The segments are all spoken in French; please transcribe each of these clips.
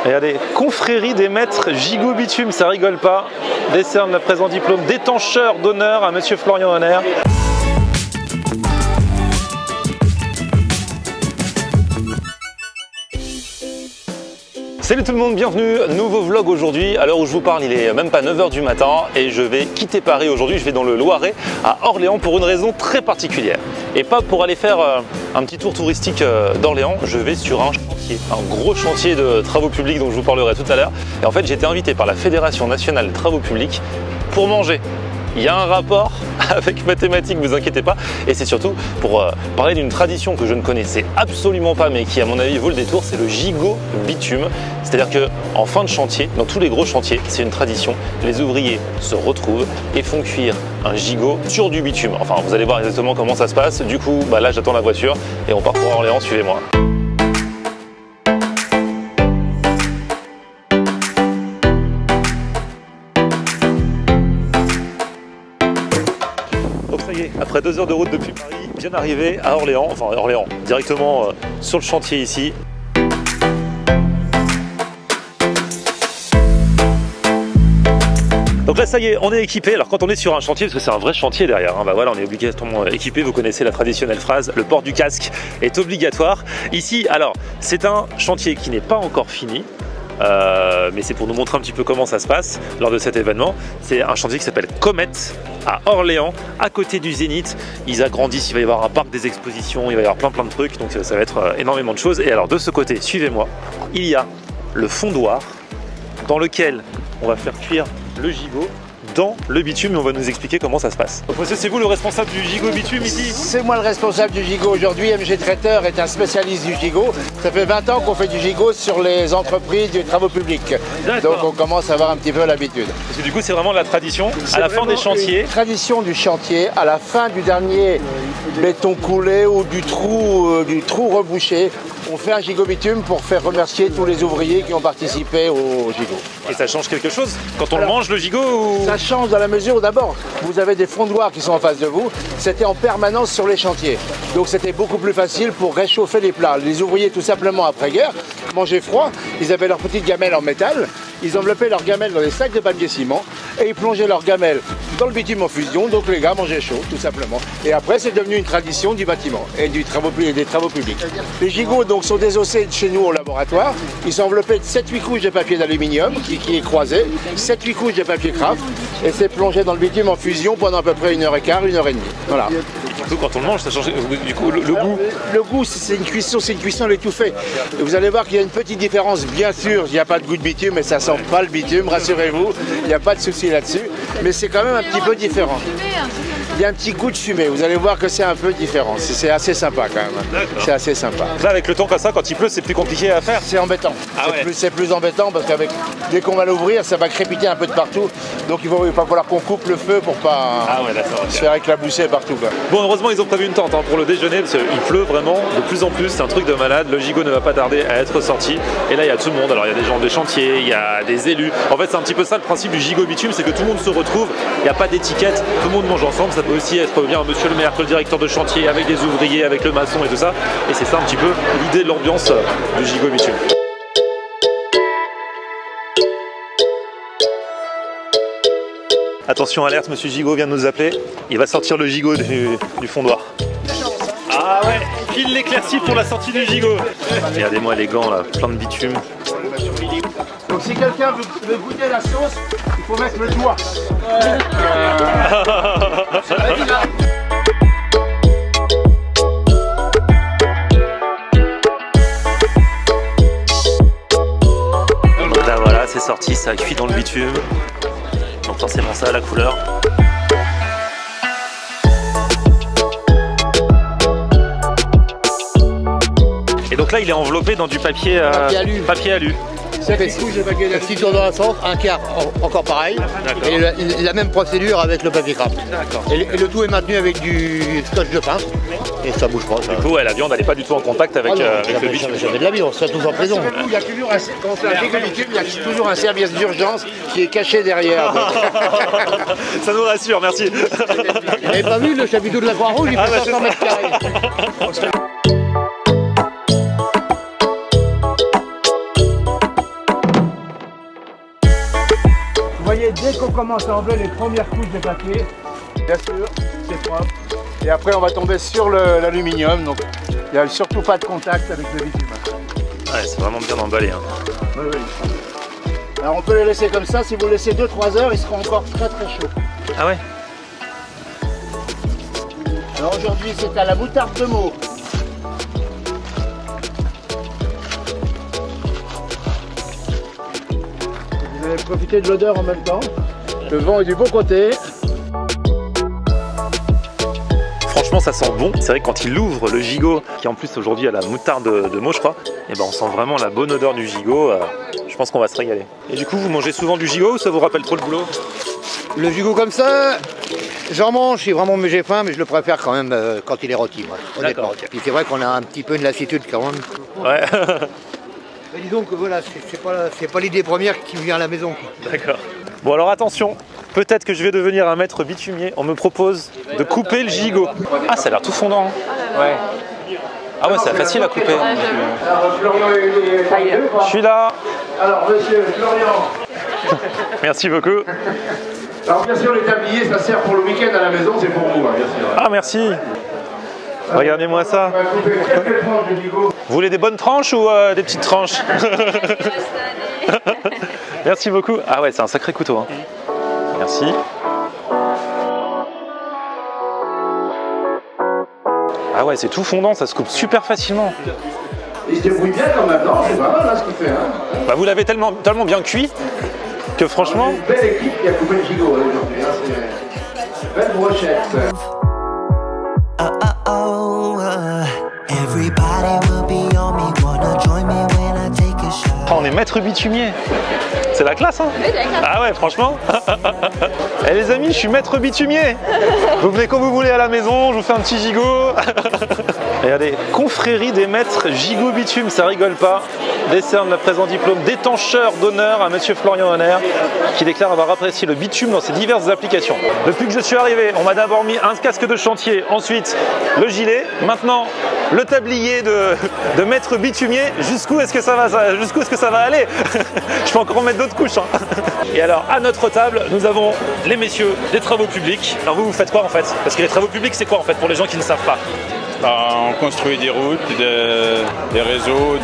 Regardez, confrérie des maîtres Gigot Bitume, ça rigole pas. Décerne le présent diplôme d'étancheur d'honneur à monsieur Florian Honner. Salut tout le monde, bienvenue, nouveau vlog aujourd'hui. À l'heure où je vous parle, il est même pas 9 h du matin et je vais quitter Paris aujourd'hui. Je vais dans le Loiret à Orléans pour une raison très particulière. Et pas pour aller faire un petit tour touristique d'Orléans, je vais sur un chantier, un gros chantier de travaux publics dont je vous parlerai tout à l'heure. Et en fait, j'ai été invité par la Fédération nationale des travaux publics pour manger. Il y a un rapport avec mathématiques, vous inquiétez pas. Et c'est surtout pour parler d'une tradition que je ne connaissais absolument pas, mais qui à mon avis vaut le détour, c'est le gigot bitume. C'est-à-dire qu'en fin de chantier, dans tous les gros chantiers, c'est une tradition. Les ouvriers se retrouvent et font cuire un gigot sur du bitume. Enfin, vous allez voir exactement comment ça se passe. Du coup, là j'attends la voiture et on part pour Orléans, suivez-moi. Après 2 heures de route depuis Paris, bien arrivé à Orléans, enfin Orléans, directement sur le chantier ici. Donc là ça y est, on est équipé. Alors quand on est sur un chantier, parce que c'est un vrai chantier derrière, hein, bah voilà, on est obligatoirement équipé, vous connaissez la traditionnelle phrase, le port du casque est obligatoire. Ici, alors, c'est un chantier qui n'est pas encore fini. Mais c'est pour nous montrer un petit peu comment ça se passe lors de cet événement. C'est un chantier qui s'appelle Comet à Orléans, à côté du Zénith. Ils agrandissent, il va y avoir un parc des expositions, il va y avoir plein de trucs, donc ça va être énormément de choses. Et alors de ce côté, suivez-moi, il y a le fondoir dans lequel on va faire cuire le gigot dans le bitume et on va nous expliquer comment ça se passe. Donc monsieur, c'est vous le responsable du gigot bitume ici? C'est moi le responsable du gigot aujourd'hui. MG Traiteur est un spécialiste du gigot. Ça fait 20 ans qu'on fait du gigot sur les entreprises des travaux publics. Donc on commence à avoir un petit peu l'habitude. Parce que du coup c'est vraiment la tradition, à la fin des chantiers. Tradition du chantier, à la fin du dernier béton coulé ou du trou rebouché, on fait un gigot bitume pour faire remercier tous les ouvriers qui ont participé au gigot. Et ça change quelque chose quand on mange le gigot ou... Ça change dans la mesure où d'abord, vous avez des fondoirs qui sont en face de vous. C'était en permanence sur les chantiers. Donc c'était beaucoup plus facile pour réchauffer les plats. Les ouvriers, tout simplement, après-guerre, mangeaient froid. Ils avaient leurs petites gamelles en métal. Ils enveloppaient leurs gamelles dans des sacs de papier ciment et ils plongeaient leurs gamelles dans le bitume en fusion. Donc les gars mangeaient chaud, tout simplement. Et après, c'est devenu une tradition du bâtiment et des travaux publics. Les gigots donc, sont désossés chez nous au laboratoire. Ils sont enveloppés de 7-8 couches de papier d'aluminium qui est croisé, 7-8 couches de papier craft et c'est plongé dans le bitume en fusion pendant à peu près 1h15, 1h30. Voilà. Surtout quand on le mange, ça change du coup le goût. Le goût, c'est une cuisson à l'étouffée. Vous allez voir qu'il y a une petite différence, bien sûr, il n'y a pas de goût de bitume, mais ça sent pas le bitume, rassurez-vous, il n'y a pas de souci là-dessus, mais c'est quand même un petit peu différent. Il y a un petit goût de fumée, vous allez voir que c'est un peu différent, c'est assez sympa quand même. C'est assez sympa. Là avec le temps comme ça, quand il pleut, c'est plus compliqué à faire. C'est embêtant, c'est plus embêtant parce qu'avec dès qu'on va l'ouvrir, ça va crépiter un peu de partout, donc il va falloir qu'on coupe le feu pour pas se faire éclabousser partout, quoi. Bon, heureusement ils ont prévu une tente pour le déjeuner parce qu'il pleut vraiment de plus en plus, c'est un truc de malade. Le gigot ne va pas tarder à être sorti et là il y a tout le monde. Alors il y a des gens des chantiers, il y a des élus. En fait c'est un petit peu ça le principe du gigot bitume, c'est que tout le monde se retrouve, il n'y a pas d'étiquette, tout le monde mange ensemble. Ça peut aussi être bien monsieur le maire que le directeur de chantier avec des ouvriers, avec le maçon et tout ça. Et c'est ça un petit peu l'idée de l'ambiance du gigot bitume. Attention, alerte, monsieur Gigot vient de nous appeler. Il va sortir le gigot du fondoir. Ah ouais, pile l'éclaircie pour la sortie du gigot. Regardez-moi les gants là, plein de bitume. Donc si quelqu'un veut goûter la sauce, il faut mettre le doigt. Donc là voilà, c'est sorti, ça a cuit dans le bitume. Donc forcément ça a la couleur. Et donc là il est enveloppé dans du papier alu. Si tourne dans la centre, un quart encore pareil. Et la même procédure avec le papier craft. Et le tout est maintenu avec du scotch de pince. Et ça bouge pas. Du coup, ouais, la viande n'est pas du tout en contact avec, avec le bitume. Jamais de la vie, on serait tous en prison. Il y a toujours quand on fait un gigot bitume, il y a toujours un service d'urgence qui est caché derrière. Ça nous rassure, merci. Vous n'avez pas vu le chapiteau de la Croix-Rouge, il fait 500 mètres carrés. voyez, dès qu'on commence à enlever les premières couches de papier, bien sûr, c'est propre. Et après, on va tomber sur l'aluminium, donc il n'y a surtout pas de contact avec le bitume. Ouais, c'est vraiment bien emballé. Hein. Oui, oui. Alors on peut les laisser comme ça, si vous laissez 2-3 heures, ils seront encore très très chauds. Ah ouais? Alors aujourd'hui, c'est à la moutarde de Meaux. Vous allez profiter de l'odeur en même temps. Le vent est du bon côté. Franchement, ça sent bon. C'est vrai que quand il ouvre le gigot, qui en plus aujourd'hui a la moutarde de Meaux, je crois, et ben on sent vraiment la bonne odeur du gigot. Je pense qu'on va se régaler. Et du coup, vous mangez souvent du gigot ou ça vous rappelle trop le boulot? Le gigot comme ça, j'en mange si vraiment j'ai faim, mais je le préfère quand même quand il est rôti, moi, honnêtement. Okay. Puis c'est vrai qu'on a un petit peu de lassitude quand même. Ouais. Mais disons que voilà, c'est pas l'idée première qui me vient à la maison. D'accord. Bon alors attention, peut-être que je vais devenir un maître bitumier. On me propose de couper le gigot. Ah, ça a l'air tout fondant. Hein. Ouais. Ah ouais, c'est facile à couper. Je suis là. Alors monsieur Florian. Merci beaucoup. Alors bien sûr les tabliers, ça sert pour le week-end à la maison, c'est pour vous, hein, bien sûr. Ah merci. Regardez-moi ça. On va couper quelques tranches de gigot. Vous voulez des bonnes tranches ou des petites tranches? Merci beaucoup. Ah ouais, c'est un sacré couteau. Hein. Merci. Ah ouais, c'est tout fondant, ça se coupe super facilement. Il se débrouille bien quand même, non? C'est pas mal là ce qu'il fait. Hein. Bah, vous l'avez tellement bien cuit que franchement... C'est une belle équipe qui a coupé le gigot aujourd'hui. Hein. C'est une belle brochette. Oh, on est maître bitumier. C'est la classe, hein? Oui, d'accord. Ah ouais, franchement. Eh les amis, je suis maître bitumier. Vous venez quand vous voulez à la maison, je vous fais un petit gigot. Regardez, confrérie des maîtres gigot bitume, ça rigole pas. Décerne le présent diplôme d'étancheur d'honneur à monsieur Florian Honner, qui déclare avoir apprécié le bitume dans ses diverses applications. Depuis que je suis arrivé, on m'a d'abord mis un casque de chantier, ensuite le gilet, maintenant le tablier de maître bitumier. Jusqu'où est-ce que ça va aller? Je peux encore en mettre d'autres couches. Hein. Et alors, à notre table, nous avons les messieurs des travaux publics. Alors vous faites quoi en fait? Parce que les travaux publics, c'est quoi en fait pour les gens qui ne savent pas? On construit des routes, des réseaux,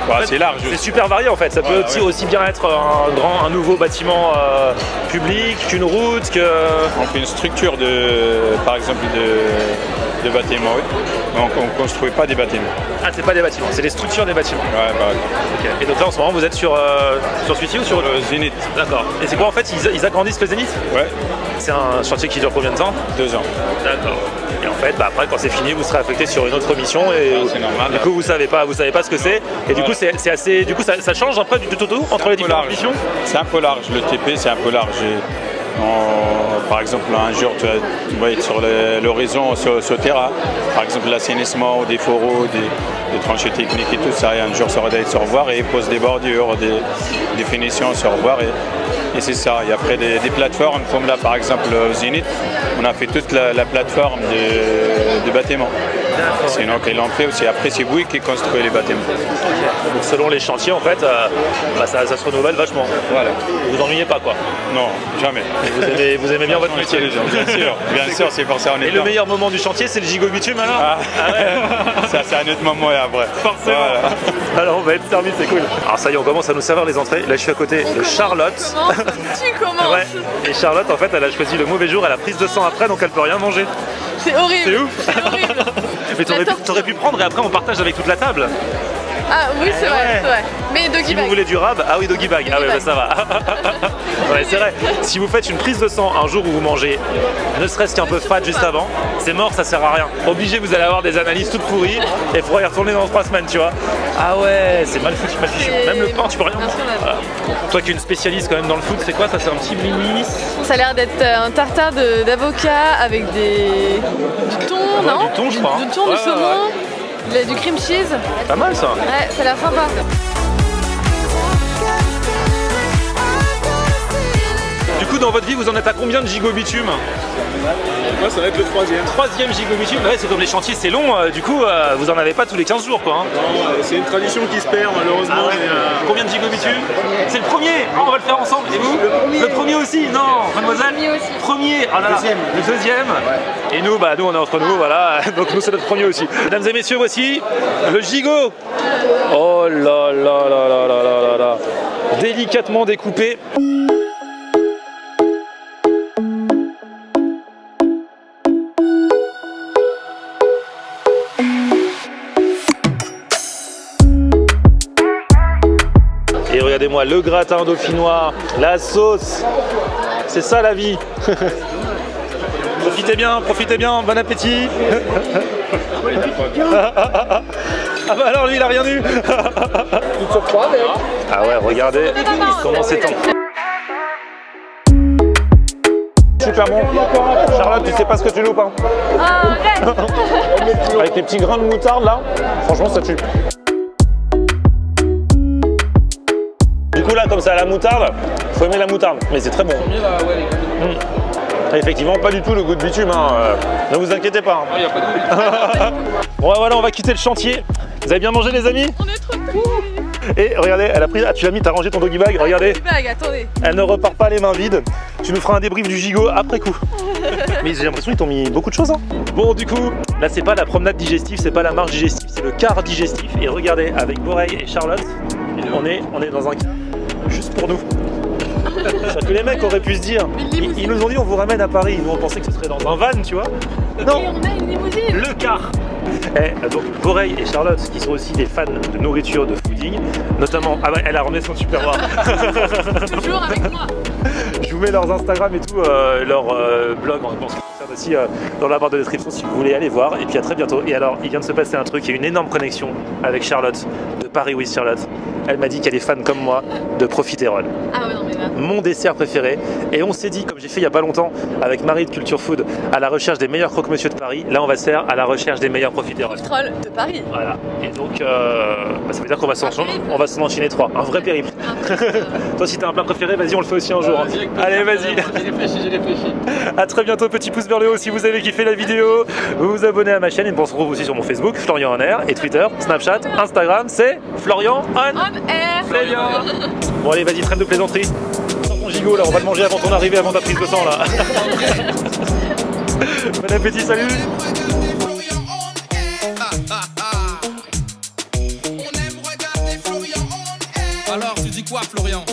en fait, c'est large. C'est super varié en fait. Ça peut aussi bien être un nouveau bâtiment public qu'une route. On fait une structure par exemple de bâtiments. Oui. Donc on ne construit pas des bâtiments. Ah, c'est pas des bâtiments, c'est les structures des bâtiments. Ouais, bah, okay. Et donc là en ce moment vous êtes sur celui-ci ou sur le Zénith. D'accord. Et c'est quoi en fait, ils agrandissent le Zénith? Ouais. C'est un chantier qui dure combien de temps? 2 ans. D'accord. Et en fait, après quand c'est fini, vous serez affecté sur une autre mission et c'est normal. Du coup vous savez pas ce que c'est. Et du coup c'est assez. Du coup ça change après du tout entre les différentes missions? C'est un peu large, le TP c'est un peu large. Par exemple, un jour, tu vas être sur l'horizon, sur le terrain. Par exemple, l'assainissement ou des fourreaux, des tranchées techniques et tout ça. Et un jour, ça va être sur revoir et ils posent des bordures, des finitions sur revoir. Et c'est ça. Et après, des plateformes, comme là, par exemple, au Zénith, on a fait toute la plateforme de bâtiments. Sinon, qu'ils l'ont fait aussi. Après, c'est vous qui construisez les bâtiments. Okay. Donc, selon les chantiers, en fait, ça se renouvelle vachement. Voilà. Vous vous ennuyez pas, quoi? Non, jamais. Vous aimez bien votre métier? Bien sûr, c'est pour ça on est. Et le meilleur moment du chantier, c'est le gigot bitume alors? Ouais. Ça, c'est un autre moment et après. Forcément. Voilà. Alors, on va être servi, c'est cool. Alors, ça y est, on commence à nous servir les entrées. Là, je suis à côté de Charlotte. Tu commences. Ouais. Et Charlotte, en fait, elle a choisi le mauvais jour. Elle a prise de sang après, donc elle peut rien manger. C'est horrible. C'est ouf. C'est horrible. Mais t'aurais pu prendre et après on partage avec toute la table. Ah oui, c'est vrai, c'est vrai. Mais doggy si bag. vous voulez du rab, ah oui, doggy bag. Ah ouais, bah, ça va. Ouais, c'est vrai. Si vous faites une prise de sang un jour où vous mangez, ne serait-ce qu'un peu fat juste avant, c'est mort, ça sert à rien. Obligé, vous allez avoir des analyses toutes pourries et il faudra y retourner dans 3 semaines, tu vois. Ah ouais, c'est mal foutu, mal fichu. Même le pain, tu peux rien manger. Voilà. Toi qui es une spécialiste quand même dans le foot, c'est quoi ça? C'est un petit mini? Ça a l'air d'être un tartare d'avocat avec du thon, non? Du thon, je crois. Du thon, du saumon. Du cream cheese. Pas mal ça. Ouais, ça a l'air sympa. Du coup, dans votre vie, vous en êtes à combien de gigot bitume? Moi, ça va être le 3e. 3e gigot bitume. Ouais, c'est comme les chantiers, c'est long. Du coup, vous en avez pas tous les 15 jours, quoi. Hein. Non, c'est une tradition qui se perd, malheureusement. Ah ouais. combien de gigot bitume? C'est le premier. Oh, on va le faire ensemble. Et vous? Le premier aussi. Non, mademoiselle. Premier. Ah là là. Le deuxième. Et nous, bah nous on est entre nous, voilà. Donc nous c'est notre premier aussi. Mesdames et messieurs, voici le gigot. Oh là là là là là là là. Délicatement découpé. Et regardez-moi le gratin dauphinois, la sauce. C'est ça la vie. Profitez bien, bon appétit. Ah bah alors lui il a rien eu. Ah ouais, regardez comment c'est tendre. Super bon. Charlotte, tu sais pas ce que tu loupes hein. Avec les petits grains de moutarde là, franchement ça tue. Du coup là comme ça la moutarde, faut aimer la moutarde, mais c'est très bon. Effectivement, pas du tout le goût de bitume, hein. Ne vous inquiétez pas. Hein. Bon, voilà, on va quitter le chantier. Vous avez bien mangé, les amis? On est trop cool. Et regardez, elle a pris. Ah, tu l'as mis, t'as rangé ton doggy bag, regardez. Bag, attendez. Elle ne repart pas les mains vides. Tu nous feras un débrief du gigot après coup. Mais j'ai l'impression qu'ils t'ont mis beaucoup de choses. Hein. Bon, du coup, là, c'est pas la promenade digestive, c'est pas la marche digestive, c'est le car digestif. Et regardez, avec Borreille et Charlotte, on est dans un car juste pour nous. C'est-à-dire que les mecs auraient pu se dire, ils nous ont dit on vous ramène à Paris, nous on pensait que ce serait dans un van, tu vois. Non, et on a une limousine. Le car. Et donc Borreille et Charlotte, qui sont aussi des fans de nourriture, de fooding, notamment, ah bah elle a remis son superbois. Toujours avec moi. Je vous mets leurs Instagram et tout, leur blog, on pense aussi dans la barre de description si vous voulez aller voir. Et puis à très bientôt. Et alors, il vient de se passer un truc, il y a une énorme connexion avec Charlotte, de Paris with Charlotte. Elle m'a dit qu'elle est fan comme moi de profiterole. Ah ouais, non mais là. Mon dessert préféré. Et on s'est dit, comme j'ai fait il y a pas longtemps avec Marie de Culture Food, à la recherche des meilleurs croque-monsieur de Paris, là on va se faire à la recherche des meilleurs profiteroles. Troll de Paris. Voilà. Et donc, ça veut dire qu'on va s'en enchaîner 3. Un vrai périple. Toi, si t'as un plat préféré, vas-y, on le fait aussi un jour. Hein. Allez, vas-y. J'ai réfléchi. À très bientôt, petit pouce vers le haut si vous avez kiffé la vidéo. Vous vous abonnez à ma chaîne et on se retrouve aussi sur mon Facebook, Florian en air, et Twitter, Snapchat, Instagram, c'est Florian on air. C'est bien. Bon allez, vas-y, trêve de plaisanterie. Sors ton gigot là, on va le manger avant ton arrivée, avant ta prise de sang là. Bon appétit, salut. Alors, tu dis quoi, Florian?